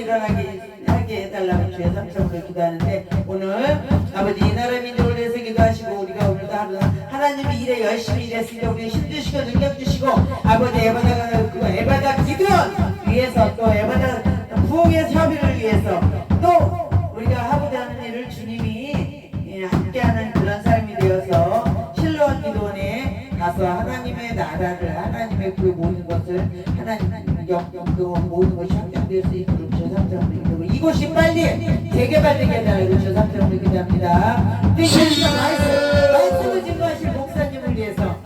일어나게 하게 해달라고 주의 삼창으로 기도하는데, 오늘 아버지 이 나라 민족을 위해서 기도하시고, 우리가 오늘도 하루 하나님이 일에 열심히 일했으니까 우리 힘주시고 능력 주시고, 아버지 에바다 기도원 위해서, 또 에바다 부흥의 협의를 위해서, 또 우리가 하고자 하는 일을 주님이 함께하는 그런 삶이 되어서 실로암 기도원에 가서 하나님의 나라를, 하나님의 그 모든 것을, 하나님 영도 모든 것이 확장될 수 있도록 주 삼창으로 기도하고, 이곳이 빨리 재개발되게 해달라고 주 삼창으로 기도합니다. 말씀을 증거하실 목사님을 위해서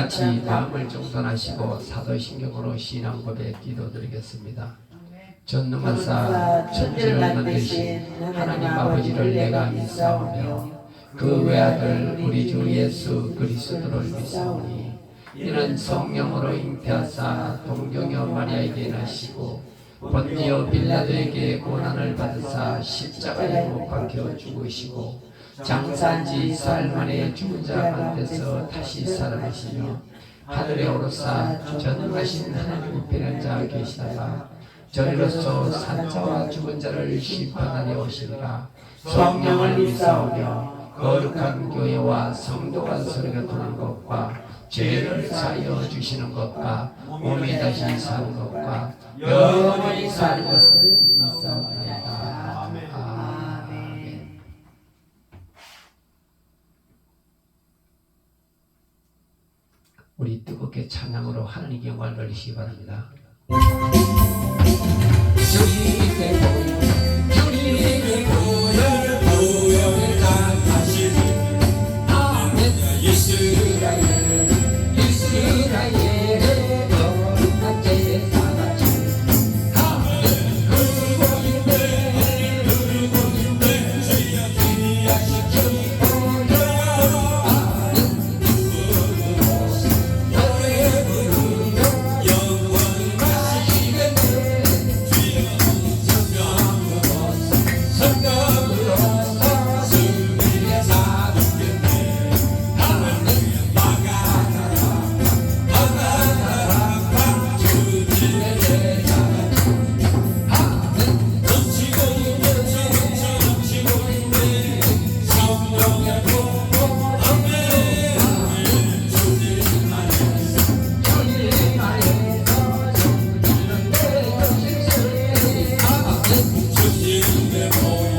같이 마음을 정돈하시고 사도신경으로 신앙 고백 기도드리겠습니다. 전능하사 천지를 만드신 하나님 아버지를 내가 믿사오며 그 외아들 우리 주 예수 그리스도를 믿사오니 이는 성령으로 잉태하사 동정녀 마리아에게 나시고 본디오 빌라도에게 고난을 받으사 십자가에 못 박혀 죽으시고 장사한 지 4일 만에 죽은 자 가운데서 다시 살아나시며 하늘에 오르사 전능하신 하나님 우편에 자 계시다가 저희로서 산자와 죽은 자를 심판하려 오시리라. 성령을 믿사오며 거룩한 교회와 성도가 서로 교통하는 것과 죄를 사하여 주시는 것과 몸이 다시 사는 것과 영원히 사는 것을 믿사옵나이다. 아멘. 우리 뜨겁게 찬양으로 하나님께 영광을 돌리시기 바랍니다. 주님의 보혈, 주님의 보혈, 보혈을 닦으시리. 아멘. 이스라엘, 이스라엘의 거룩한 제사가 주. 아멘. 그리고인데, 그리고인데, 주야시 주님 보혈. 아멘. 노래 부르며 영원히 마시겠네. 성령으로서 승리에 사겠네. 아멘. 막아나라, 막아나라, 주님의 제자가 아멘. 넘치고 있네, 넘치고 있네, 성령의 공공. 아멘. 주님 안에서, 주님 안에서 주님은 내 것이세. 아멘. 주님의 보혈,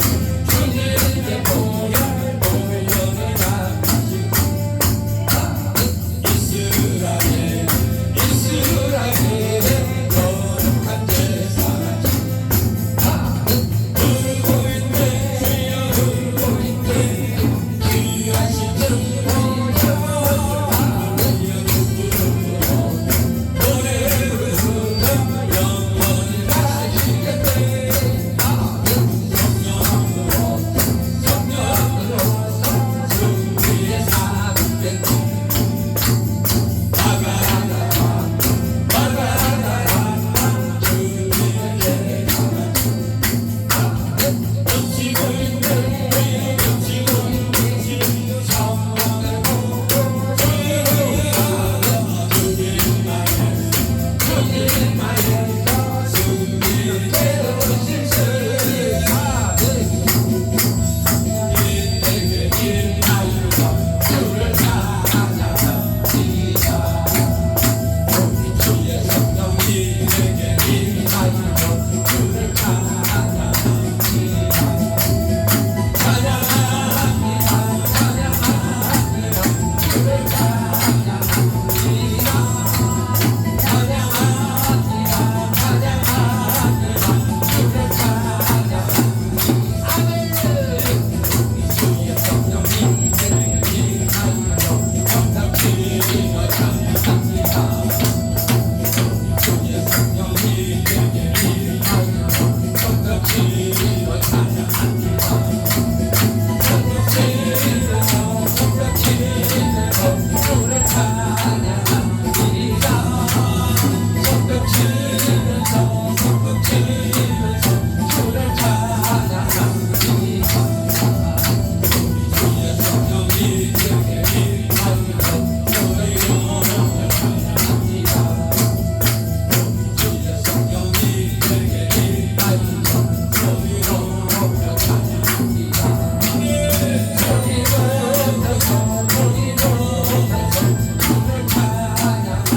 주님의 보혈, 보혈에 닦으시고. 아멘. 이스라엘, 이스라엘의 거룩한 제사가 주. 아멘. 울고 있네, 울고 있네, 귀하신 주 보혈. 아멘. 노래 부르며 영원히 가시겠네. 아멘. 성령으로서 승리에 사겠네. 막아나라, 막아나라, 주님의 제자가 아멘. 넘치고 있네, 넘치고 있네, 성령의 공공. 주님 안에서, 주님 안에서 승리의 대도시세. 아멘. 주를 찬양합니다. 우리 주의 성령이 내게 임하여 주를 찬양합니다. 찬양합니다, 찬양합니다, 주를 찬양합니다. 찬양합니다, 찬양합니다, 주를 찬양합니다. 아멘. 우리 주의 성령이 내게 임하여 감사드리며 찬양합니다. 주의 성령이 내게 임하여 감사드리며 찬양합니다. 성령치면서, 성령치면서 주를 찬양합니다. 성령치면서, 성령치면서 주를 찬양합니다. 주의 성령이 내게 임하여 저희로 찬양합니다. 주의 성령이 내게 임하여 저희로 찬양합니다. 저희로부터 저희로부터 주를 찬양합니다.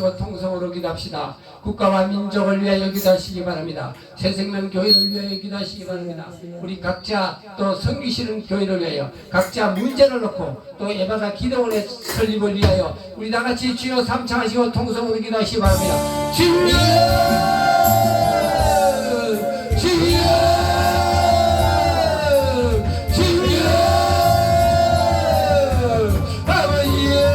합심하시고 통성으로 기도합시다. 국가와 민족을 위하여 기도하시기 바랍니다. 새생명 교회를 위하여 기도하시기 바랍니다. 우리 각자 또 섬기시는 교회를 위하여 각자 문제를 놓고 또 예배가 기도원의 설립을 위하여 우리 다같이 주여 삼창하시고 통성으로 기도하시기 바랍니다. 주여 주여 주여 아버지여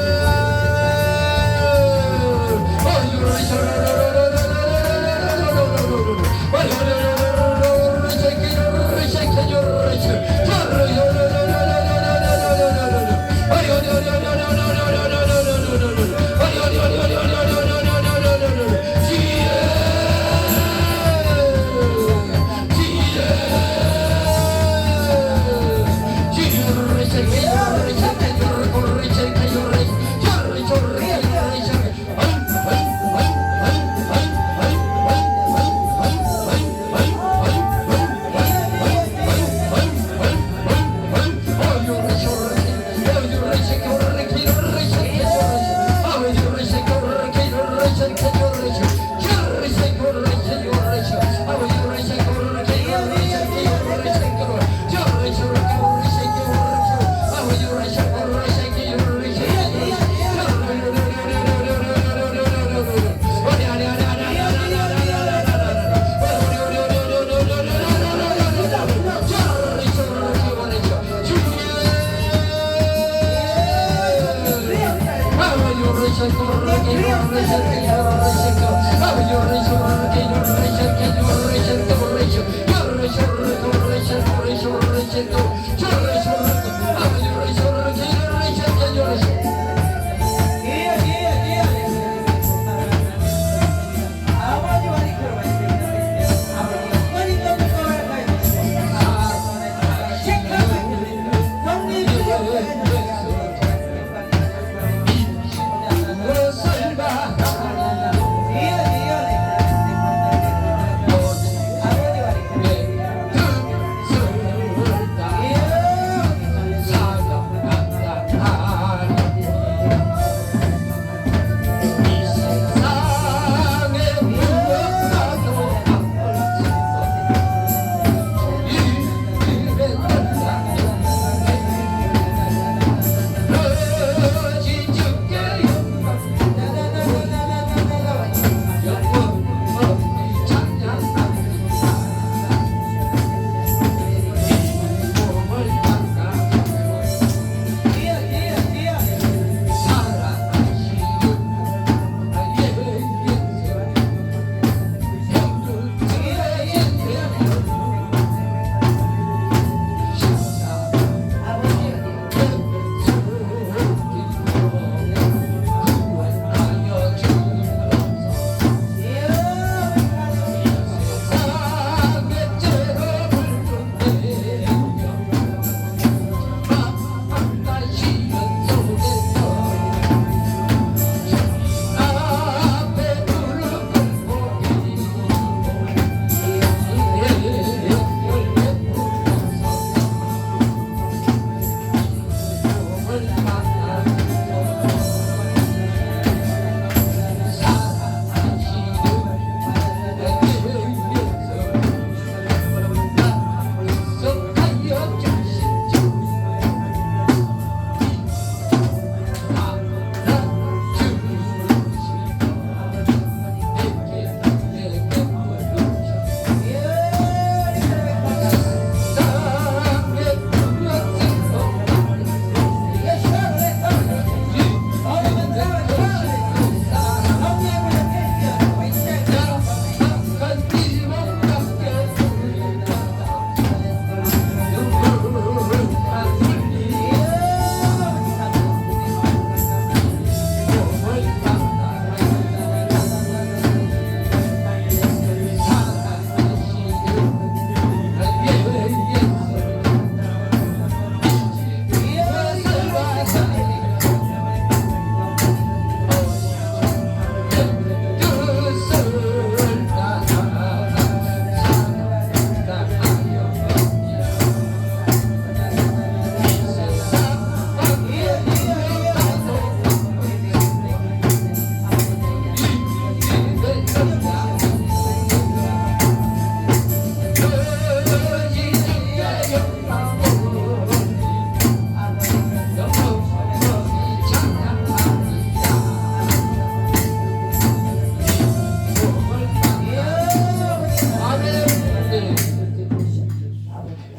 아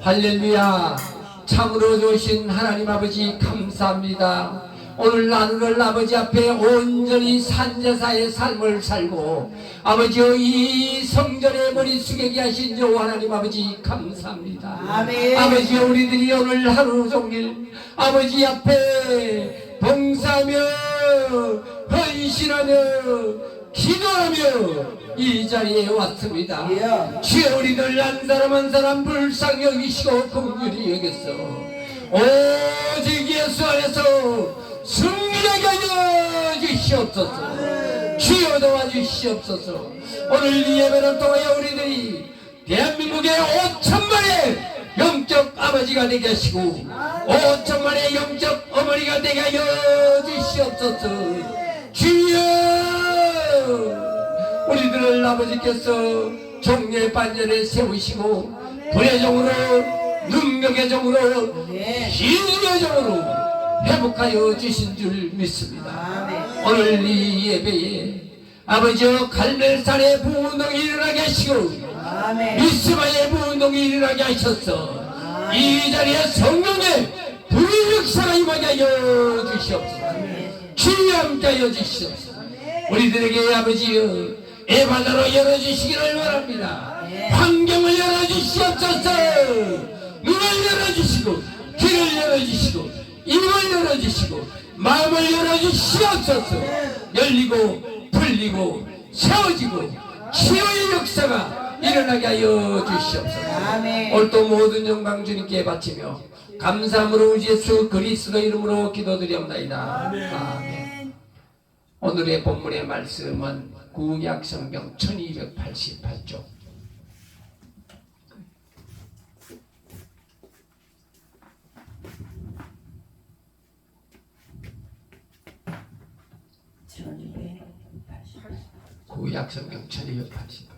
할렐루야. 참으로 좋으신 하나님 아버지 감사합니다. 오늘 하늘을 아버지 앞에 온전히 산제사의 삶을 살고 아버지여 이 성전의 머리 숙이게 하신 저 하나님 아버지 감사합니다. 아멘. 아버지여 우리들이 오늘 하루 종일 아버지 앞에 봉사하며 헌신하며 기도하며 이 자리에 왔습니다. 예. 주여 우리들 한 사람 한 사람 불쌍히 여기시고 긍휼히 여겼어. 오직 예수 안에서 승리하게 하여 주시옵소서. 주여 도와주시옵소서. 오늘 이 예배를 통하여 우리들이 대한민국의 5천만의 영적 아버지가 되게 하시고 5천만의 영적 어머니가 되게 하여 주시옵소서. 주여 우리들을 아버지께서 종려의 반열에 세우시고 불의 종으로 능력의 종으로 희능의 종으로 회복하여 주신 줄 믿습니다. 오늘 이 예배에 아버지여 갈멜산의 부흥이 일어나게 하시고 미스바의 부흥이 일어나게 하셨어. 이 자리에 성령의 불의 역사가 임하게 하여 주시옵소서. 주여 함께 하여 주시옵소서. 우리들에게 아버지여 에바다로 열어주시기를 바랍니다. 환경을 열어주시옵소서. 눈을 열어주시고 귀를 열어주시고 입을 열어주시고 마음을 열어주시옵소서. 열리고 풀리고 세워지고 치유의 역사가 일어나게 하여 주시옵소서. 오늘도 모든 영광 주님께 바치며 감사함으로 우리 예수 그리스도 이름으로 기도드리옵나이다. 아멘. 오늘의 본문의 말씀은 구약성경 1288쪽 구약성경 1288쪽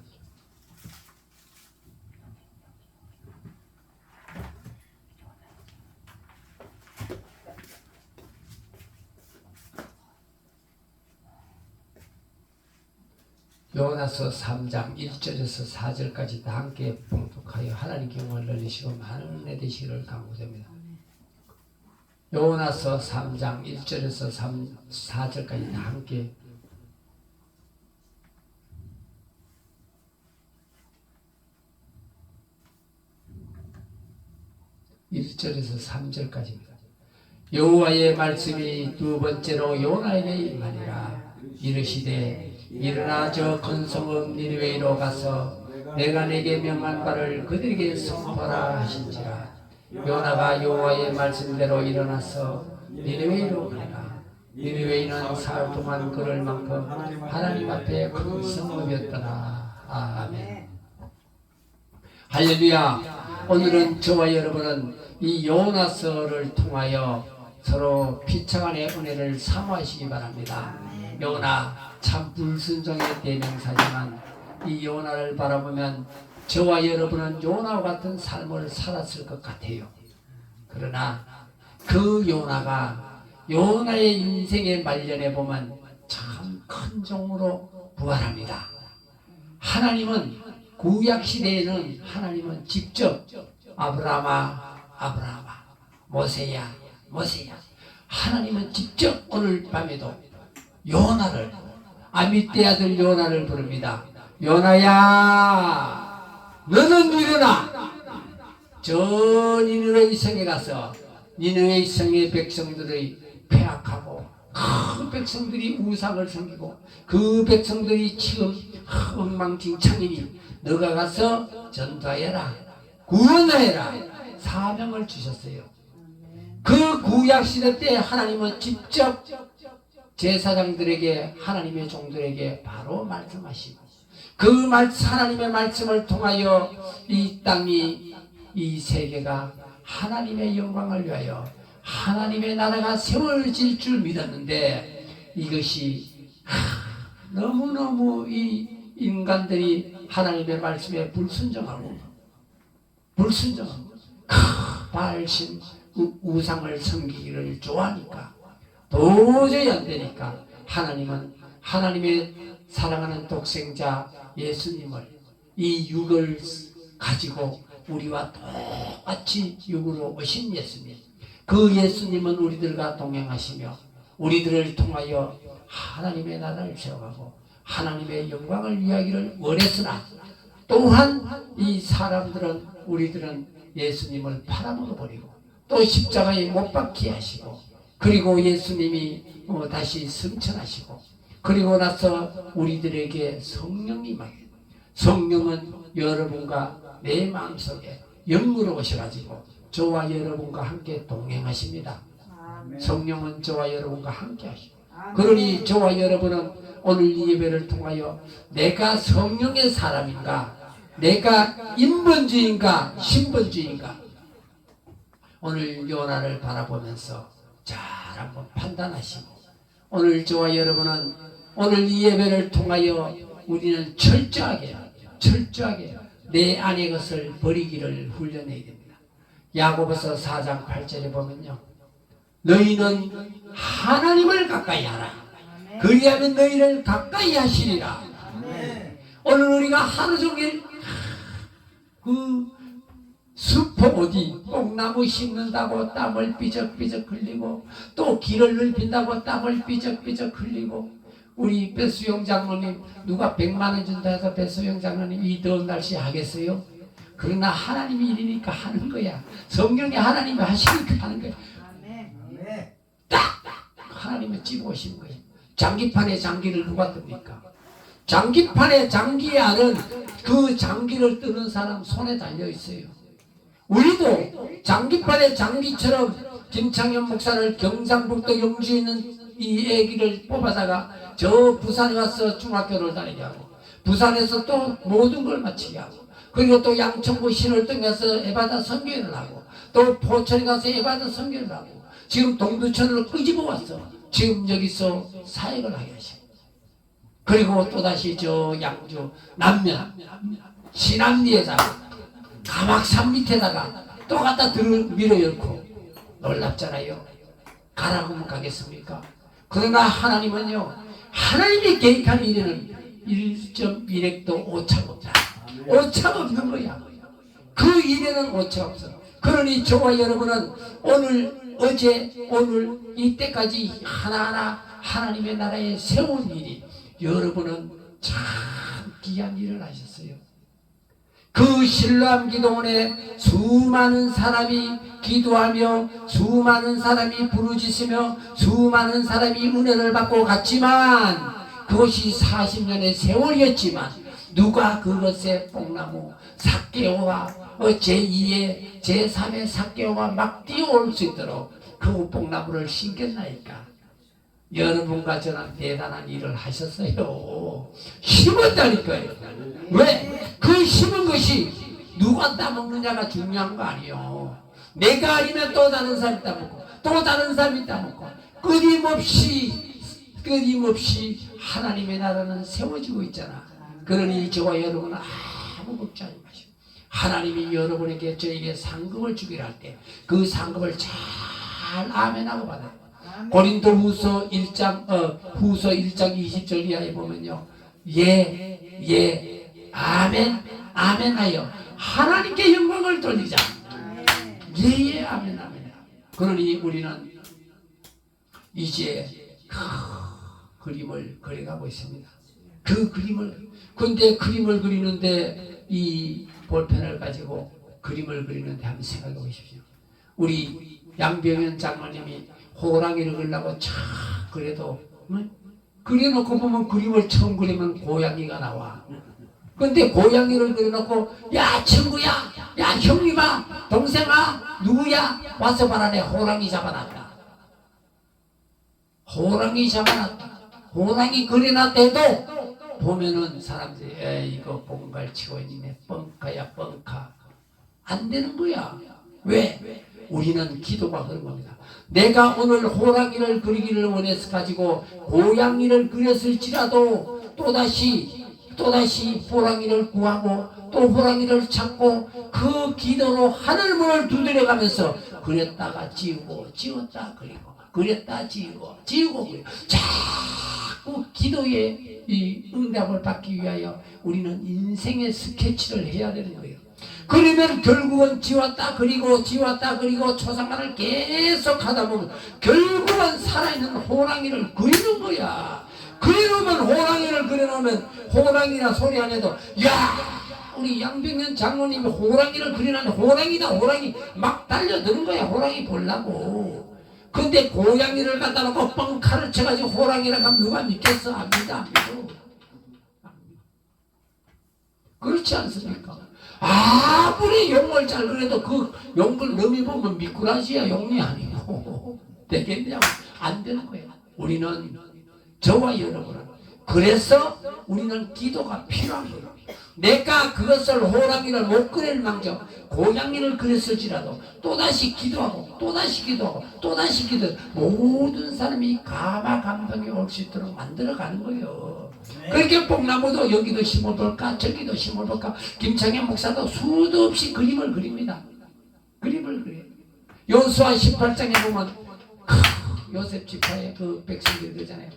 요나서 3장 1절에서 4절까지 다 함께 봉독하여 하나님께 영광을 돌리시고 많은 은혜 되시기를 간구됩니다. 요나서 3장 1절에서 4절까지 다 함께 1절에서 3절까지입니다. 여호와의 말씀이 두 번째로 요나에게 임하니라. 이르시되 일어나 저 건성읍 니느웨이로 가서 내가 내게 명한 바를 그들에게 선포하라 하신지라. 요나가 여호와의 말씀대로 일어나서 니느웨이로 가니라. 니느웨이는 사흘 동안 걸을 만큼 하나님 앞에 큰 성읍이었더라. 아멘. 할렐루야. 오늘은 저와 여러분은 이 요나서를 통하여 서로 피차간의 은혜를 사모하시기 바랍니다. 요나 참 불순종의 대명사지만 이 요나를 바라보면 저와 여러분은 요나와 같은 삶을 살았을 것 같아요. 그러나 그 요나가 요나의 인생의 말년에 보면 참 큰 종으로 부활합니다. 하나님은 구약 시대에는 하나님은 직접 아브라함아 모세야 하나님은 직접 오늘 밤에도 요나를 아미떼 아들 요나를 부릅니다. 요나야 너는 일어나 저 니느웨 성에 가서 니느웨 성의 백성들의 폐악하고 그 백성들이 우상을 섬기고 그 백성들이 지금 엉망진창이니 너가 가서 전도하여라 구원하여라 사명을 주셨어요. 그 구약시대 때 하나님은 직접 제사장들에게 하나님의 종들에게 바로 말씀하시고 그 하나님의 말씀을 통하여 이 땅이 이 세계가 하나님의 영광을 위하여 하나님의 나라가 세워질 줄 믿었는데 이것이 너무너무 이 인간들이 하나님의 말씀에 불순종하고 바알신 우상을 섬기기를 좋아하니까 도저히 안 되니까 하나님은 하나님의 사랑하는 독생자 예수님을 이 육을 가지고 우리와 똑같이 육으로 오신 예수님. 그 예수님은 우리들과 동행하시며 우리들을 통하여 하나님의 나라를 세워가고 하나님의 영광을 위하기를 원했으나 또한 이 사람들은 우리들은 예수님을 팔아먹어버리고 또 십자가에 못 박게 하시고 그리고 예수님이 다시 승천하시고 그리고 나서 우리들에게 성령이 임하게 성령은 여러분과 내 마음속에 영으로 오셔가지고 저와 여러분과 함께 동행하십니다. 성령은 저와 여러분과 함께 하시고 그러니 저와 여러분은 오늘 이 예배를 통하여 내가 성령의 사람인가 내가 인본주의인가 신본주의인가 오늘 요나를 바라보면서 잘 한번 판단하시고 오늘 저와 여러분은 오늘 이 예배를 통하여 우리는 철저하게 내 안의 것을 버리기를 훈련해야 됩니다. 야고보서 4장 8절에 보면요 너희는 하나님을 가까이 하라 그리하면 너희를 가까이 하시리라. 오늘 우리가 하루 종일 그 숲 어디 뽕나무 심는다고 땀을 삐적삐적 흘리고 또 길을 넓힌다고 땀을 삐적삐적 흘리고 우리 배수영 장로님 누가 100만 원 준다 해서 배수영 장로님 이 더운 날씨에 하겠어요? 그러나 하나님이 일이니까 하는 거야. 성경이 하나님이 하시니까 하는 거야. 딱 하나님이 집어오시는 거예요. 장기판에 장기를 누가 뜹니까? 장기판에 장기 안은 그 장기를 뜨는 사람 손에 달려 있어요. 우리도 장기판에 장기처럼 김창현 목사를 경상북도 영주에 있는 이 애기를 뽑아다가 저 부산에 가서 중학교를 다니게 하고 부산에서 또 모든 걸 마치게 하고 그리고 또 양천구 신월동 가서 에바다 선교회를 하고 또 포천에 가서 에바다 선교회를 하고 지금 동두천으로 끄집어 왔어. 지금 여기서 사역을 하게 하시고 그리고 또다시 저 양주 남면 신암리에다가 가막산 밑에다가 또 갖다 밀어넣고 놀랍잖아요. 가라고 하면 가겠습니까? 그러나 하나님은요 하나님이 계획한 일에는 1.1핵도 오차가 없다. 오차가 없는 거야. 그 일에는 오차가 없어. 그러니 저와 여러분은 오늘 어제 오늘 이때까지 하나하나 하나님의 나라에 세운 일이 여러분은 참 귀한 일을 하셨어요. 그 실로암 기도원에 수많은 사람이 기도하며 수많은 사람이 부르짖으며 수많은 사람이 은혜를 받고 갔지만 그것이 40년의 세월이었지만 누가 그것에 뽕나무 삭개오와 제2의 제3의 삭개오가 막 뛰어올 수 있도록 그 뽕나무를 심겼나이까. 여러분과 저는 대단한 일을 하셨어요. 심었다니까요. 왜? 그 심은 것이 누가 따먹느냐가 중요한 거 아니에요. 내가 아니면 또 다른 사람이 따먹고 또 다른 사람이 따먹고 끊임없이 하나님의 나라는 세워지고 있잖아. 그러니 저와 여러분은 아무 걱정하지 마시고 하나님이 여러분에게 저에게 상급을 주기로 할 때 그 상급을 잘 아멘하고 받아요. 고린도 후서 1장 20절 이하에 보면요. 아멘, 아멘 하여 하나님께 영광을 돌리자. 아멘, 아멘. 그러니 우리는 이제 그림을 그려가고 있습니다. 근데 그림을 그리는데 이 볼펜을 가지고 그림을 그리는데 한번 생각해 보십시오. 우리 양병현 장로님이 호랑이를 그리려고 참 그래도 그려놓고 보면 그림을 처음 그리면 고양이가 나와. 근데 고양이를 그려놓고 야 친구야 야 형님아 동생아 누구야 와서 봐라 내 호랑이 잡아놨다. 호랑이 그려놨대도 보면은 사람들이 이거 봉갈 치고 있네 뻥카야 뻥카 안 되는 거야. 왜? 우리는 기도가 그런 겁니다. 내가 오늘 호랑이를 그리기를 원해서 가지고 고양이를 그렸을지라도 또다시 호랑이를 구하고 또 호랑이를 찾고 그 기도로 하늘문을 두드려가면서 그렸다가 지우고 지웠다 그리고 그렸다 지우고 그리고 자꾸 기도의 이 응답을 받기 위하여 우리는 인생의 스케치를 해야 되는 거예요. 그러면 결국은 지웠다 그리고 지웠다 그리고 초상화를 계속 하다 보면 결국은 살아있는 호랑이를 그리는 거야. 그려놓으면 호랑이를 그려놓으면 호랑이라 소리 안 해도 야 우리 양병현 장로님이 호랑이를 그려놨는데 호랑이다 호랑이 막 달려드는 거야. 호랑이 보려고. 근데 고양이를 갖다 놓고 뻥카를 쳐가지고 호랑이라고 하면 누가 믿겠어? 안 믿어 안 믿어. 그렇지 않습니까? 아무리 용을 잘 그래도 그 용을 넘이 보면 미꾸라지야. 용이 아니고 되겠냐고. 안 되는 거야. 우리는 저와 여러분은 그래서 우리는 기도가 필요한 거예요. 내가 그것을 호랑이를 못 그릴 망정 고양이를 그렸을지라도 또다시 기도하고 또다시 기도하고 또다시 기도하고 모든 사람이 감화감동이 올 수 있도록 만들어가는 거예요. 그렇게 뽕나무도 여기도 심어볼까 저기도 심어볼까. 김창현 목사도 수도 없이 그림을 그립니다. 그림을 그려요. 여호수아 18장에 보면 요셉 지파의 그 백성들이 그러잖아요.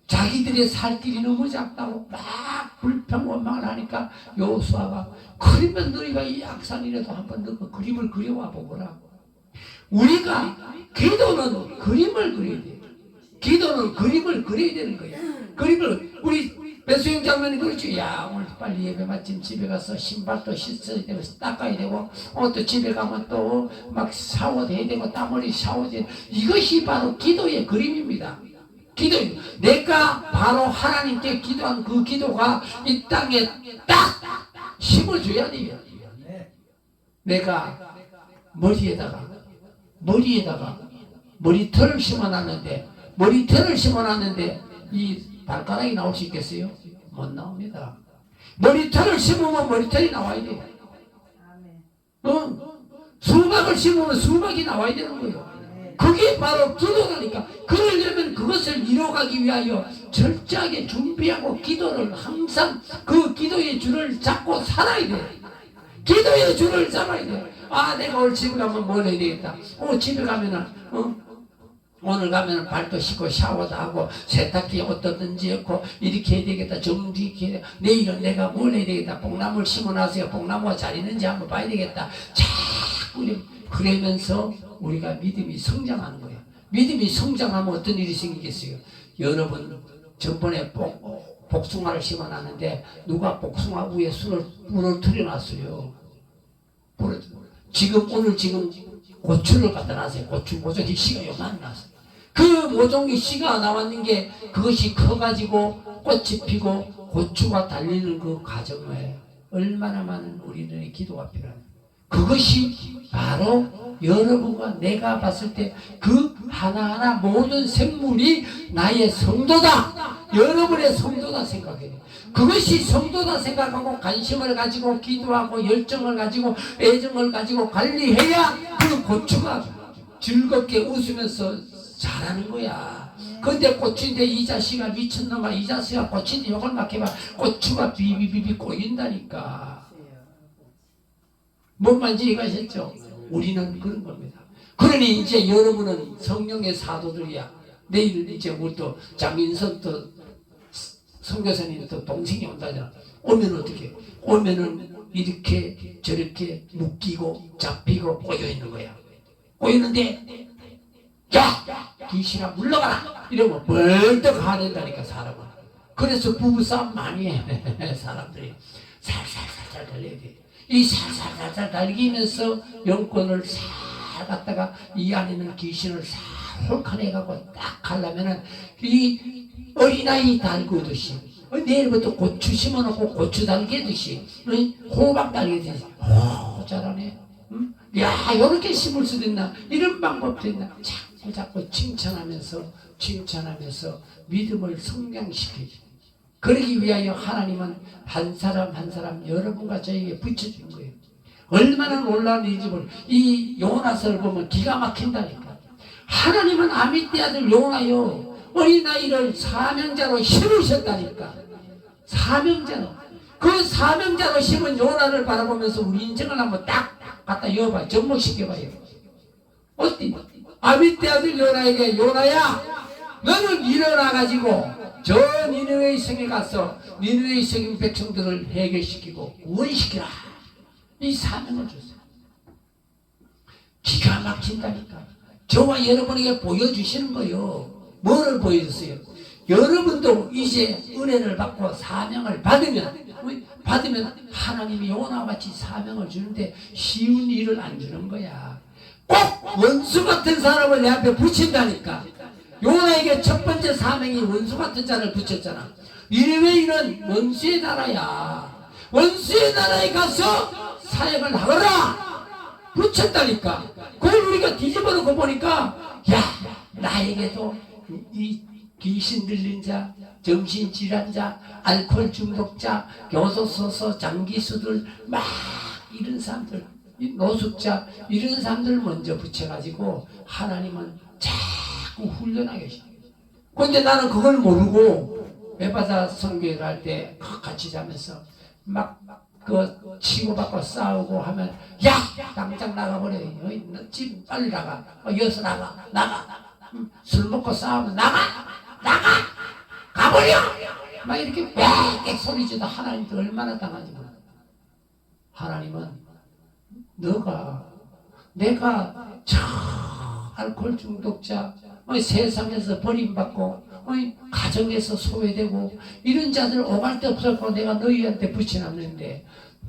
자기들의 살 길이 너무 작다고 막 불평원망을 하니까 여호수아가 그러면 너희가 이 악산이라도 한번 너 그림을 그려와 보거라. 우리가 기도는 그림을 그려야 돼. 기도는 그림을 그려야 되는 거야. 그림을 우리 배수영 장면이 그렇죠. 야 오늘 빨리 예배 마침 집에 가서 신발도 씻어야 되고 닦아야 되고 또 집에 가면 또 막 샤워도 해야 되고 땀흘리 샤워도 해야 되고. 이것이 바로 기도의 그림입니다. 기도. 내가 바로 하나님께 기도한 그 기도가 이 땅에 딱 심어줘야 돼요. 내가 머리에다가 머리털을 심어놨는데 이 발가락이 나올 수 있겠어요? 못 나옵니다. 머리털을 심으면 머리털이 나와야 돼요. 수박을 심으면 수박이 나와야 되는 거예요. 그게 바로 기도라니까. 그러려면 그것을 이뤄가기 위하여 철저하게 준비하고 기도를 항상 그 기도의 줄을 잡고 살아야 돼. 기도의 줄을 잡아야 돼. 아 내가 오늘 집에 가면 뭘 해야 되겠다. 집에 가면은 오늘 가면은 발도 씻고 샤워도 하고 세탁기 어떻든지 했고 이렇게 해야 되겠다. 정직히 해야 되겠다. 내일은 내가 뭘 해야 되겠다. 뽕나무를 심어놨어요. 뽕나무가 잘 있는지 한번 봐야 되겠다. 자꾸 그러면서 우리가 믿음이 성장하는 거예요. 믿음이 성장하면 어떤 일이 생기겠어요? 여러분 전번에 복숭아를 심어놨는데 누가 복숭아 위에 불을 틀어놨어요. 오늘 지금 고추를 갖다 놨어요. 고추 모종이 씨가 요만 났어요. 그 모종이 씨가 나왔는 게 그것이 커가지고 꽃이 피고 고추가 달리는 그 과정이에요. 얼마나 많은 우리들의 기도가 필요합니다. 그것이 바로 여러분과 내가 봤을 때 그 하나하나 모든 생물이 나의 성도다. 여러분의 성도다 생각해요. 그것이 성도다 생각하고 관심을 가지고 기도하고 열정을 가지고 애정을 가지고 관리해야 그 고추가 즐겁게 웃으면서 자라는 거야. 근데 고추인데 이 자식아 미친놈아 이 자식아 고추인데 욕을 막 해봐. 고추가 비비비비 꼬인다니까. 뭔 말인지 이해가셨죠? 우리는 그런 겁니다. 그러니 이제 여러분은 성령의 사도들이야. 내일 이제 우리 또 장인선 또 선교사님 또 동생이 온다잖아. 오면 어떻게? 오면은 이렇게 저렇게 묶이고 잡히고 꼬여있는 거야. 꼬이는데 야! 귀신아 물러가라! 이러면 벌떡 화낸다니까 사람은. 그래서 부부싸움 많이 해. 사람들이 살살살살 달려야 돼. 이 살살살살 달리면서 영권을 살 갖다가 이 안에 있는 귀신을 살 홀카내가고 딱 하려면은 이 어린아이 달구듯이 내일부터 고추 심어놓고 고추 달개듯이 호박 달개듯이 잘하네. 응? 야 요렇게 심을 수도 있나 이런 방법도 있나. 자꾸 칭찬하면서 믿음을 성장시키지. 그러기 위하여 하나님은 한 사람 한 사람 여러분과 저에게 붙여준 거예요. 얼마나 놀라운 일인지 모르. 이 요나서를 보면 기가 막힌다니까. 하나님은 아미떼 아들 요나요 어린아이를 사명자로 심으셨다니까. 사명자로. 그 사명자로 심은 요나를 바라보면서 우리 인생을 한번 딱 갖다 이어봐. 접목시켜봐요. 어때? 아미떼 아들 요나에게 요나야 너는 일어나가지고 저 니느웨의 성에 가서 니느웨의 성 백성들을 해결시키고 구원시키라. 이 사명을 줬어요. 기가 막힌다니까. 저와 여러분에게 보여주시는 거예요. 뭐를 보여줬어요? 여러분도 이제 은혜를 받고 사명을 받으면 하나님이 요나와 같이 사명을 주는데 쉬운 일을 안 주는 거야. 꼭 원수 같은 사람을 내 앞에 붙인다니까. 요나에게 첫 번째 사명이 원수 같은 자를 붙였잖아. 니느웨이는 원수의 나라야. 원수의 나라에 가서 사역을 하거라 붙였다니까. 그걸 우리가 뒤집어 놓고 보니까 야, 나에게도 이 귀신 들린 자, 정신질환자, 알코올 중독자, 교도소서 장기수들 막 이런 사람들, 노숙자 이런 사람들 먼저 붙여가지고 하나님은 자꾸 훈련하게 하셔. 근데 나는 그걸 모르고 외바다 선교를 할 때 같이 자면서 막 그 치고받고 싸우고 하면 야! 당장 나가버려. 너 지금 빨리 나가. 여기서 나가. 술 먹고 싸우면 나가! 가버려! 막 이렇게 빽빽 소리지도 하나님도 얼마나 당하는지 몰라. 하나님은 내가 저 알코올 중독자, 세상에서 버림받고 가정에서 소외되고 이런 자들 오갈 데 없었고 내가 너희한테 붙여놨는데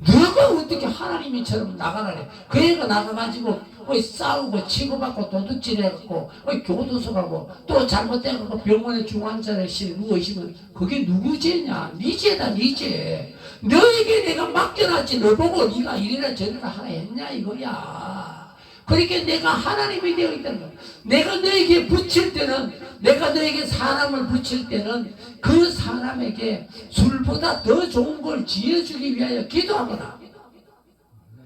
너가 어떻게 하나님이처럼 나가라래. 그 애가 나가가지고 싸우고 치고받고 도둑질해갖고 교도소 가고 또 잘못돼갖고 병원에 중환자를 누워있으면 그게 누구 죄냐? 네 죄다, 네 죄. 너에게 내가 맡겨놨지. 너 보고 네가 이래라 저래라 하라 했냐 이거야. 그러니까 내가 하나님이 되어 있다는 거야. 내가 너에게 붙일 때는, 내가 너에게 사람을 붙일 때는 그 사람에게 술보다 더 좋은 걸 지어주기 위하여 기도하거나,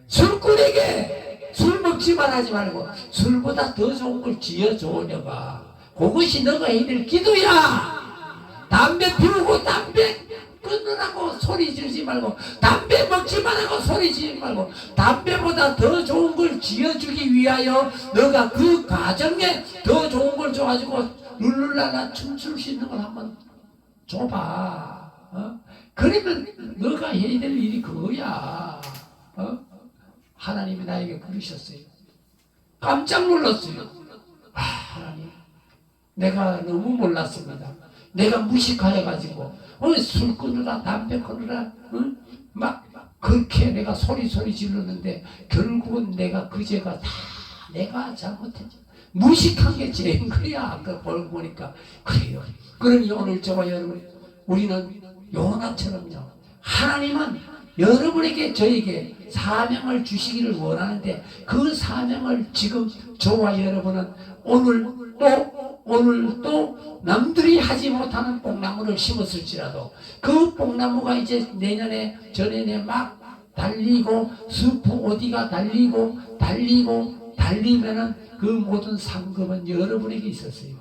술꾼에게 술 먹지만 하지 말고 술보다 더 좋은 걸 지어줘. 내가 그것이 너가 해야 될 기도야. 담배 피우고 담배 끊으라고 소리 지르지 말고, 담배 먹지만 하고 소리 지르지 말고, 담배보다 더 좋은 걸 지어주기 위하여 너가 그 가정에 더 좋은 걸 줘가지고 룰루랄라 춤출 수 있는 걸 한번 줘봐. 그러면 너가 해야 될 일이 그거야. 하나님이 나에게 부르셨어요. 깜짝 놀랐어요. 하나님, 내가 너무 몰랐습니다. 내가 무식하여가지고 술 끊으라 담배 끊으라 막 그렇게 내가 소리 질렀는데 결국은 내가 그 죄가 다 내가 잘못했죠. 무식한 게 죄인 거야. 아까 보니까 그래요. 그러니 오늘 저와 여러분, 우리는 요나처럼요, 하나님은 여러분에게 저에게 사명을 주시기를 원하는데 그 사명을 지금 저와 여러분은 오늘 또 남들이 하지 못하는 뽕나무를 심었을지라도 그 뽕나무가 이제 내년에 저년에 막 달리고 숲 어디가 달리면은 그 모든 상급은 여러분에게 있었어요.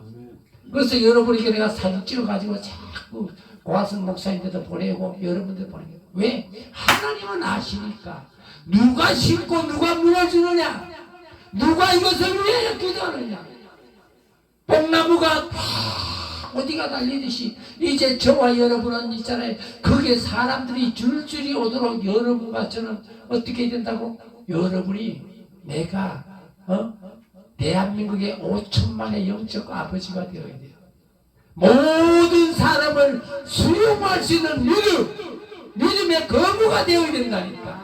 그래서 여러분에게 내가 사진 찍어가지고 자꾸 고화성 목사님들도 보내고 여러분들 보내고. 왜? 하나님은 아시니까. 누가 심고 누가 무너지느냐, 누가 이것을 위하여 기도하느냐. 뽕나무가 어디가 달리듯이 이제 저와 여러분은 있잖아요. 그게 사람들이 줄줄이 오도록 여러분과 저는 어떻게 된다고? 여러분이 내가 대한민국의 5천만의 영적 아버지가 되어야 돼요. 모든 사람을 수용할 수 있는 믿음의 거부가 되어야 된다니까.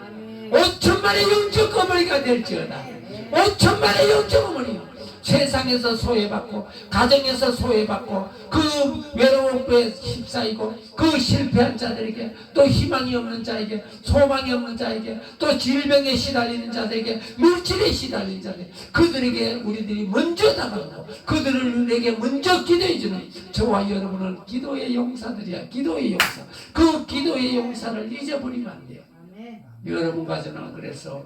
5천만의 영적 어머니가 될지어다. 5천만의 영적 어머니. 세상에서 소외받고 가정에서 소외받고 그 외로움에 휩싸이고 그 실패한 자들에게, 또 희망이 없는 자에게, 소망이 없는 자에게, 또 질병에 시달리는 자들에게, 물질에 시달리는 자들, 그들에게 우리들이 먼저 다가가고 그들에게 먼저 기도해주는 저와 여러분은 기도의 용사들이야. 기도의 용사. 그 기도의 용사를 잊어버리면 안 돼요. 여러분과 저는 그래서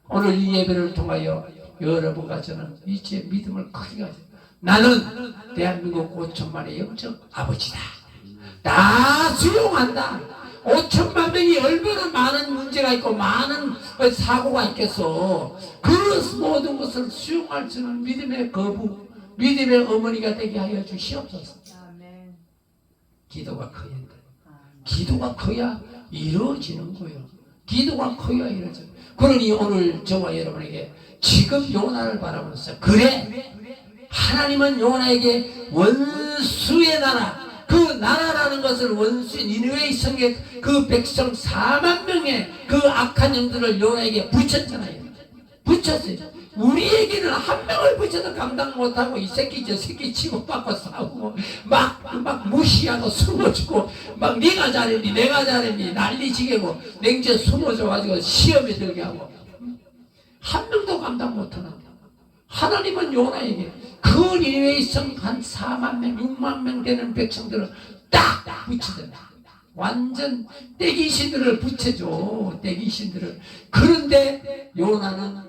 오늘 이 예배를 통하여 여러분과 저는 이제 믿음을 크게 가져. 나는 대한민국 5천만의 영적 아버지다. 다 수용한다. 5천만 명이 얼마나 많은 문제가 있고 많은 사고가 있겠어. 그 모든 것을 수용할 수 있는 믿음의 거부, 믿음의 어머니가 되게 하여 주시옵소서. 기도가 커야 한다. 기도가 커야 이루어지는 거예요. 기도가 커야 이러죠. 그러니 오늘 저와 여러분에게 지금 요나를 바라보면서, 그래 하나님은 요나에게 원수의 나라, 그 나라라는 것을 원수 니느웨의 성에 그 백성 4만 명의 그 악한 영들을 요나에게 붙였잖아요. 붙였어요. 우리에게는 한 명을 붙여도 감당 못하고 이 새끼 저 새끼 치고받고 싸우고 막 무시하고 숨어주고 막 네가 잘했니 내가 잘했니 난리치게고 냉지에 숨어줘가지고 시험에 들게 하고 한 명도 감당 못하는. 하나님은 요나에게 그 니느웨의 성 한 4만 명 6만 명 되는 백성들을 딱 붙이더라. 완전 떼기신들을 붙여줘. 떼기신들을. 그런데 요나는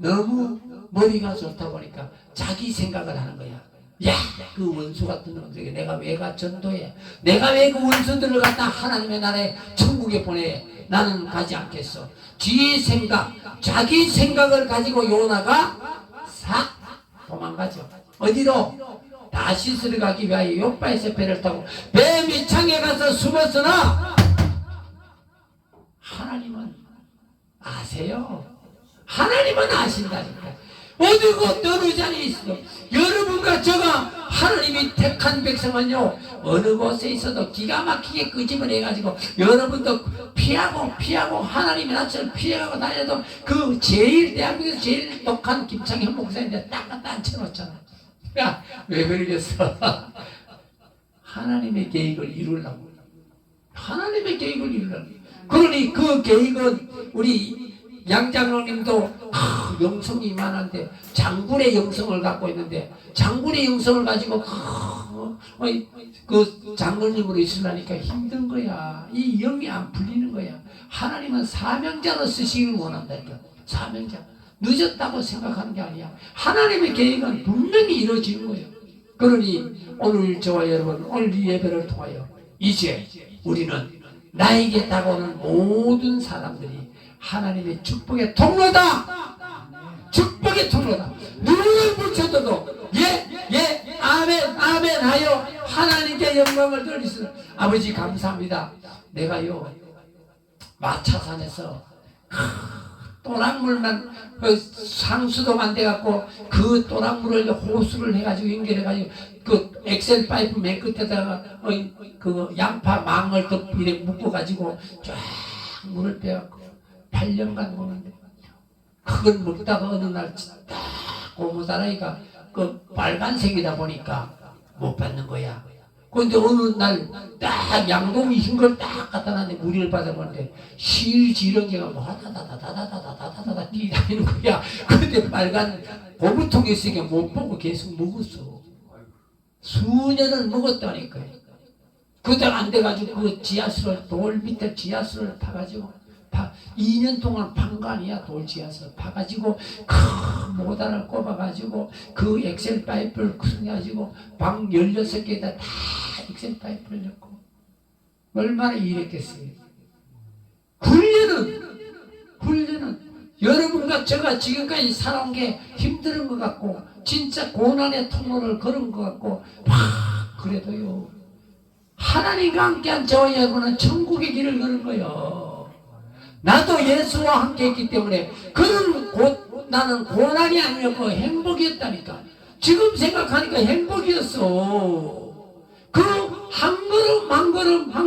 너무 머리가 좋다 보니까 자기 생각을 하는 거야. 야, 그 원수 같은 놈들에게 내가 왜 가 전도해? 내가 왜 그 원수들을 갖다 하나님의 나라에 천국에 보내? 나는 가지 않겠어. 지의 생각, 자기 생각을 가지고 요나가 싹 도망가죠. 어디로? 다시스를 가기 위하여 요바에서 배를 타고 배 밑창에 가서 숨었으나 하나님은 아세요. 하나님은 아신다니까. 어디고 떠르자니 있어. 여러분과 저가 하나님이 택한 백성은요 어느 곳에 있어도 기가 막히게 끄집어내가지고 여러분도 피하고 하나님의 낯을 피해가고 다녀도 그 제일 대한민국에서 제일 독한 김창현 목사인데 딱 갖다 앉혀놓잖아. 야, 왜 그러겠어? 하나님의 계획을 이루려고. 하나님의 계획을 이루려고. 그러니 그 계획은 우리 양장로님도 영성이 이만한데 장군의 영성을 갖고 있는데 장군의 영성을 가지고 그 장로님으로 있으려니까 힘든 거야. 이 영이 안 풀리는 거야. 하나님은 사명자로 쓰시길 원한다니까. 사명자. 늦었다고 생각하는 게 아니야. 하나님의 계획은 분명히 이루어지는 거예요. 그러니 오늘 저와 여러분 오늘 이 예배를 통하여 이제 우리는 나에게 다가오는 모든 사람들이 하나님의 축복의 통로다. 축복의 통로다. 누구를 붙여도 예 아멘 아멘 하여 하나님께 영광을 돌리시는 아버지 감사합니다. 내가요 마차산에서 또랑물만 그 상수도만 돼갖고 그 또랑물을 호수를 해가지고 연결해가지고 그 엑셀 파이프 맨 끝에다가 그 양파 망을 또 이렇게 묶어가지고 쫙 물을 빼갖고 8년간 먹는데 그걸 먹다가 어느 날 딱 고무다라이가 그 빨간색이다 보니까 못 받는 거야. 그런데 어느 날 딱 양동이 흰 걸 딱 갖다 놨는데 무리를 받아보는데 실지렁개가 뭐 다다다다다다다다다다 뛰다니는 거야. 그런데 빨간 고무통이 있으니까 못 보고 계속 먹었어. 수년을 먹었다니까. 그때가 안 돼가지고 그 지하수를 돌 밑에 지하수를 파가지고 2년 동안 판 거 아니야. 돌 지하수를 파가지고 큰 모단을 꼽아가지고 그 엑셀 파이프를 가지고 방 16개에다 다 엑셀 파이프를 넣고 얼마나 일했겠어요. 훈련은 여러분과 제가 지금까지 살아온 게 힘든 것 같고 진짜 고난의 통로를 걸은 것 같고 그래도요 하나님과 함께한 저와 여러분은 천국의 길을 걸은 거예요. 나도 예수와 함께 했기 때문에 나는 고난이 아니었고 행복이었다니까. 지금 생각하니까 행복이었어. 그 한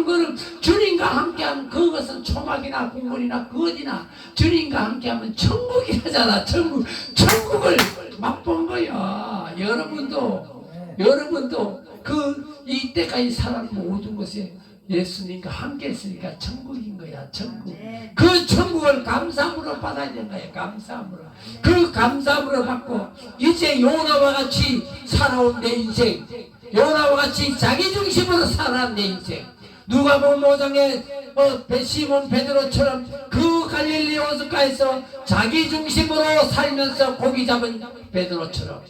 걸음 주님과 함께하면 그것은 초막이나 국물이나 그것이나 주님과 함께하면 천국이라잖아. 천국을 맛본 거야. 여러분도 그 이때까지 살아온 모든 것에 예수님과 함께 했으니까 천국인 거야. 천국. 그 천국을 감사함으로 받아야 되는 거야. 감사함으로. 그 감사함으로 받고 이제 요나와 같이 살아온 내 인생, 요나와 같이 자기 중심으로 살아온 내 인생, 누가복음 5장에 시몬 베드로처럼 그 갈릴리 호숫가에서 자기 중심으로 살면서 고기 잡은 베드로처럼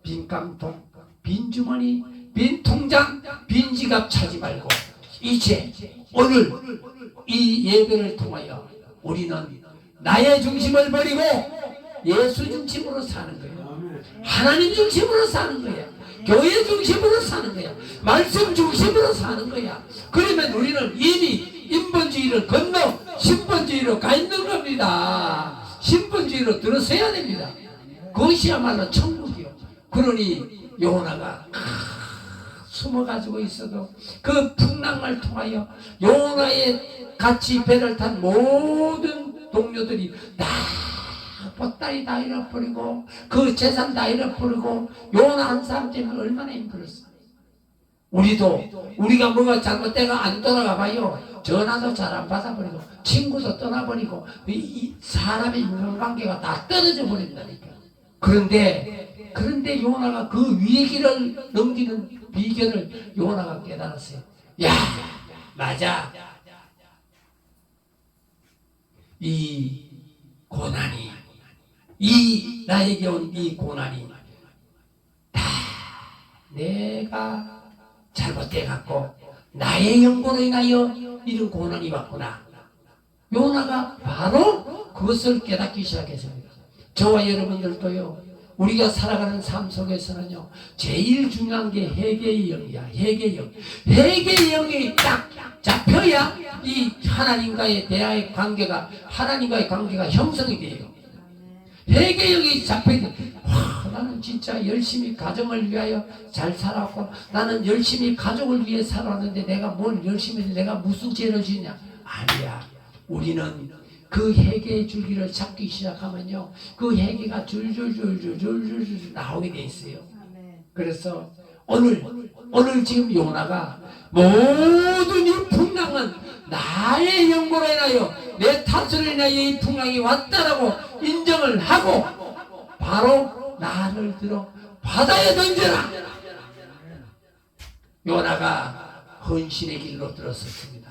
빈 깡통, 빈 주머니, 빈 통장, 빈 지갑 차지 말고 이제 오늘 이 예배를 통하여 우리는 나의 중심을 버리고 예수 중심으로 사는 거예요. 하나님 중심으로 사는 거야. 교회 중심으로 사는 거야. 말씀 중심으로 사는 거야. 그러면 우리는 이미 인본주의를 건너 신분주의로 가 있는 겁니다. 신분주의로 들어서야 됩니다. 그것이야말로 천국이요. 그러니 요나가 숨어가지고 있어도 그 풍랑을 통하여 요나의 같이 배를 탄 모든 동료들이 다 보따리 다 잃어버리고 그 재산 다 잃어버리고 요나 한 사람 때문에 얼마나 힘들었어. 우리가 뭐가 잘못되가 안 돌아가 봐요. 전화도 잘 안 받아버리고 친구도 떠나버리고 이 사람의 인간관계가 다 떨어져 버린다니까. 그런데 요나가 그 위기를 넘기는 비결을 요나가 깨달았어요. 야, 맞아. 이 고난이, 나에게 온 이 고난이 다 내가 잘못돼갖고 나의 영광으로 인하여 이런 고난이 왔구나. 요나가 바로 그것을 깨닫기 시작했습니다. 저와 여러분들도요, 우리가 살아가는 삶 속에서는요, 제일 중요한 게 회개의 영이야. 회개의 영. 회개의 영이 딱 잡혀야 이 하나님과의 대화의 관계가, 하나님과의 관계가 형성이 돼요. 회개의 영이 잡혀야 돼. 와, 나는 진짜 열심히 가정을 위하여 잘 살았고, 나는 열심히 가족을 위해 살았는데 내가 뭘 열심히 해서 내가 무슨 죄를 지냐? 아니야. 우리는 그 회개의 줄기를 잡기 시작하면요, 그 회개가 줄줄줄줄줄줄 나오게 돼 있어요. 그래서 오늘 지금 요나가 모든 이 풍랑은 나의 영광으로 인하여 내 탓으로 인하여 이 풍랑이 왔다라고 인정을 하고 바로 나를 들어 바다에 던져라. 요나가 헌신의 길로 들었었습니다.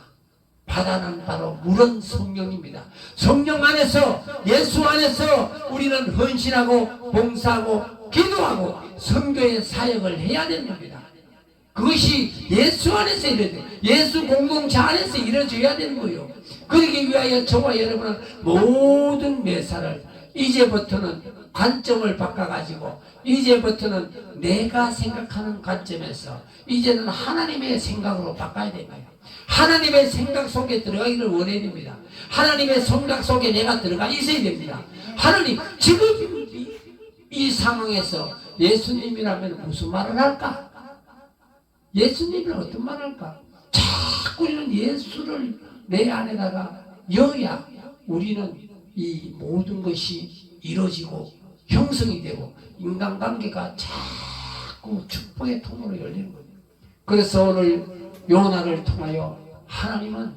바다는 바로 물은 성령입니다. 성령 안에서, 예수 안에서 우리는 헌신하고 봉사하고 기도하고 선교의 사역을 해야 되는 겁니다. 그것이 예수 안에서 이루어져요. 예수 공동체 안에서 이루어져야 되는 거예요. 그러기 위하여 저와 여러분은 모든 매사를 이제부터는 관점을 바꿔가지고 이제부터는 내가 생각하는 관점에서 이제는 하나님의 생각으로 바꿔야 됩니다. 하나님의 생각 속에 들어가기를 원해야 됩니다. 하나님의 생각 속에 내가 들어가 있어야 됩니다. 하나님, 지금 이 상황에서 예수님이라면 무슨 말을 할까? 예수님이란 어떤 말을 할까? 자꾸 우리는 예수를 내 안에다가 여야 우리는 이 모든 것이 이루어지고 형성이 되고 인간관계가 자꾸 축복의 통로로 열리는 거예요. 그래서 오늘 요나를 통하여 하나님은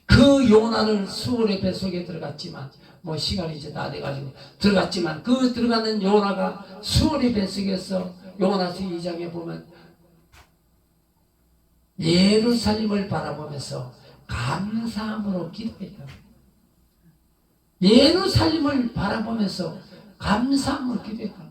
그 요나를 수월의 뱃속에 들어갔지만, 뭐 시간이 이제 다 돼가지고 들어갔지만, 그 들어가는 요나가 수월의 뱃속에서 요나서 2장에 보면 예루살렘을 바라보면서 감사함으로 기도했다. 예루살렘을 바라보면서 감사함으로 기도했다.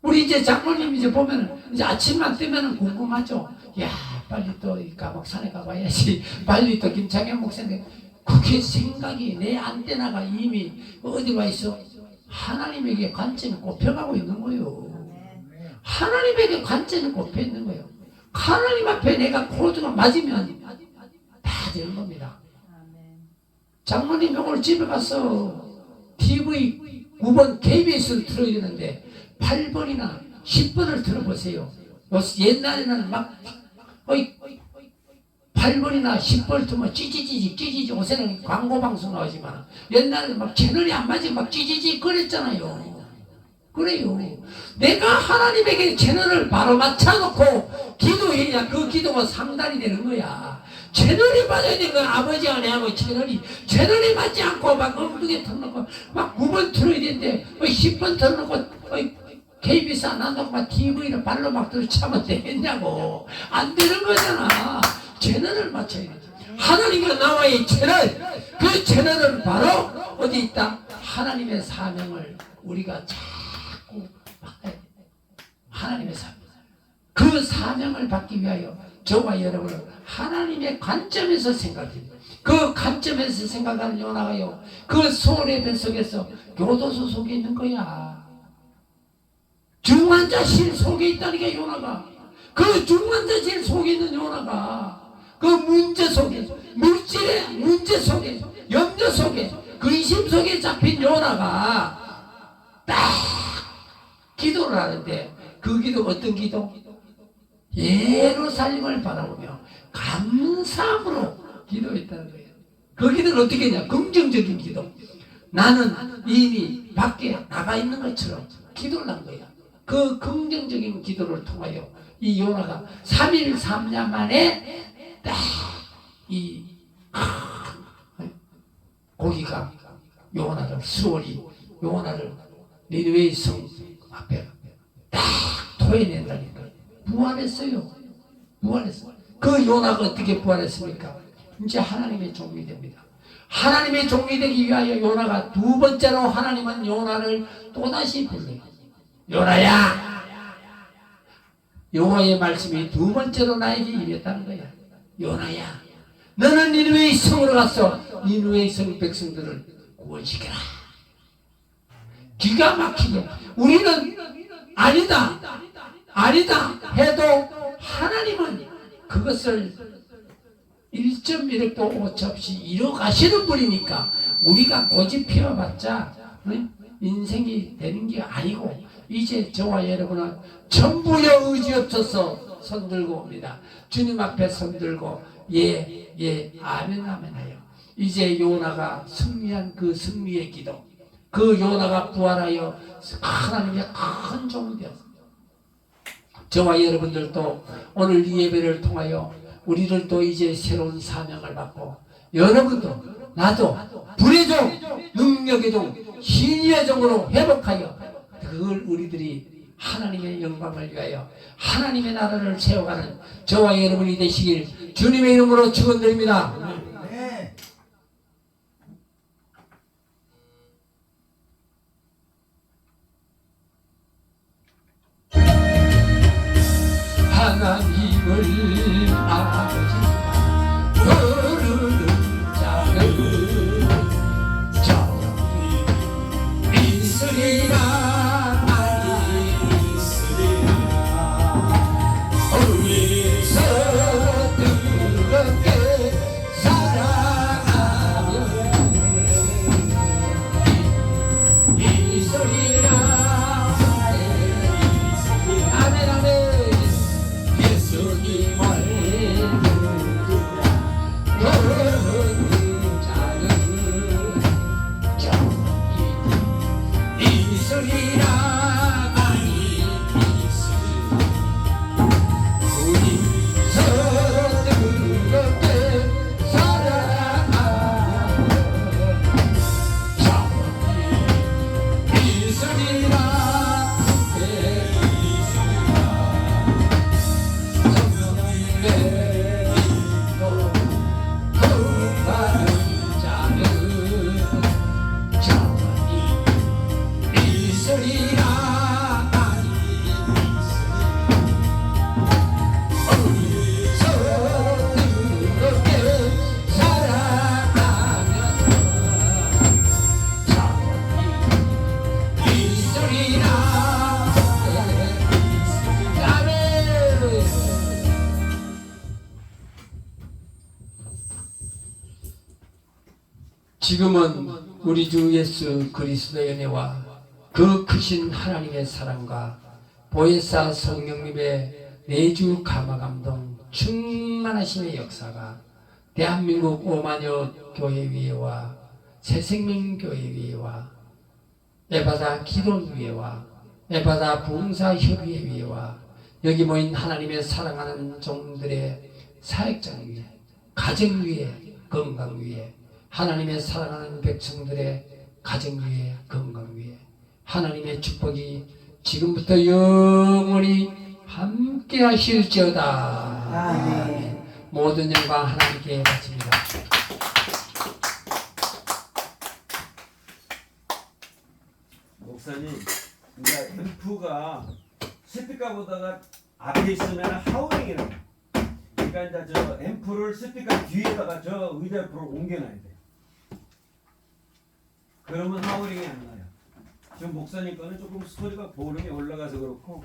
우리 이제 장로님 이제 보면은 이제 아침만 뜨면은 궁금하죠. 야, 빨리 또 이 감옥산에 가봐야지. 빨리 또 김창현 목사님. 그게 생각이 내 안테나가 이미 어디 와 있어? 하나님에게 관점이 꼽혀가고 있는 거예요. 하나님에게 관점이 꼽혀 있는 거예요. 하나님 앞에 내가 코드가 맞으면 다 되는 겁니다. 장모님 오늘 집에 가서 TV 9번 KBS를 틀어야 되는데 8번이나 10번을 들어보세요. 옛날에는 막 8번이나 10번 틀면 찌지지 요새는 광고 방송 나오지만 옛날에는 막 채널이 안 맞으면 막 찌지지 그랬잖아요. 그래요. 내가 하나님에게 채널을 바로 맞춰놓고 기도해야 그 기도가 상달이 되는 거야. 채널이 맞아야 되는 거야. 아버지와 내하고 채널이 맞지 않고 막 엉뚱하게 틀어놓고 막 9번 틀어야 되는데 10번 틀어놓고 KBS 안 한다고 막 TV를 발로 막 들차면 되겠냐고. 안 되는 거잖아. 채널을 맞춰야 돼. 하나님과 나와의 채널, 그 채널은 바로 어디 있다? 하나님의 사명을 우리가 자꾸 바꿔야 돼. 하나님의 사명. 그 사명을 받기 위하여 저와 여러분은 하나님의 관점에서 생각해야 돼. 그 관점에서 생각하는 요나가요, 그 소울의 배 속에서 교도소 속에 있는 거야. 중환자실 속에 있다니까 요나가. 그 중환자실 속에 있는 요나가 그 문제 속에, 물질의 문제 속에, 염려 속에, 근심 속에 잡힌 요나가 딱 기도를 하는데, 그 기도 어떤 기도? 예루살렘을 바라보며 감사함으로 기도했다는 거예요. 그 기도는 어떻게 했냐? 긍정적인 기도. 나는 이미 밖에 나가 있는 것처럼 기도를 한 거야. 그 긍정적인 기도를 통하여 이 요나가 3일 3년 만에 딱 이 고기가 요나를, 수월이 요나를 니느웨의 성 앞에 딱 토해낸다니까. 부활했어요. 부활했어요. 그 요나가 어떻게 부활했습니까? 이제 하나님의 종이 됩니다. 하나님의 종이 되기 위하여 요나가 두 번째로 하나님은 요나를 또다시 불러요. 요나야! 여호와의 말씀이 두 번째로 나에게 임했다는 거야. 요나야, 너는 니느웨의 성으로 가서 니느웨의 성 백성들을 구원시켜라. 기가 막히게 우리는 아니다 해도 하나님은 그것을 1.1획도 오차없이 이뤄가시는 분이니까 우리가 고집피워봤자 인생이 되는 게 아니고, 이제 저와 여러분은 전부여 의지 없어서 손들고 옵니다. 주님 앞에 손들고 아멘 아멘 하여 이제 요나가 승리한 그 승리의 기도, 그 요나가 부활하여 하나님의 큰 종이 되었습니다. 저와 여러분들도 오늘 이 예배를 통하여 우리를 또 이제 새로운 사명을 받고, 여러분도 나도 불의 종, 능력의 종, 신의 종으로 회복하여 그걸 우리들이 하나님의 영광을 위하여 하나님의 나라를 세워가는 저와 여러분이 되시길 주님의 이름으로 축원드립니다. 네. 하나님을 아버지가 부르는 자는 정이 있으리라. 지금은 우리 주 예수 그리스도의 은혜와 그 크신 하나님의 사랑과 보혜사 성령님의 내주 감화감동 충만하심의 역사가 대한민국 오마녀 교회 위에와 새생명교회 위에와 에바다 기도위에와 에바다 부흥사협의회 위에와 여기 모인 하나님의 사랑하는 종들의 사역장 위에, 가정 위에, 건강 위에, 하나님의 사랑하는 백성들의 가정 위에, 건강 위에 하나님의 축복이 지금부터 영원히 함께 하실지어다. 아멘. 모든 영광 하나님께 바칩니다. 목사님, 그러니까 앰프가 스피커보다가 앞에 있으면 하우링이 나요. 그러니까 이제 저 앰프를 스피커 뒤에다가 저 의자 옆으로 옮겨놔야 돼. 그러면 하우링이 안 나요. 지금 목사님 거는 조금 소리가 보름이 올라가서 그렇고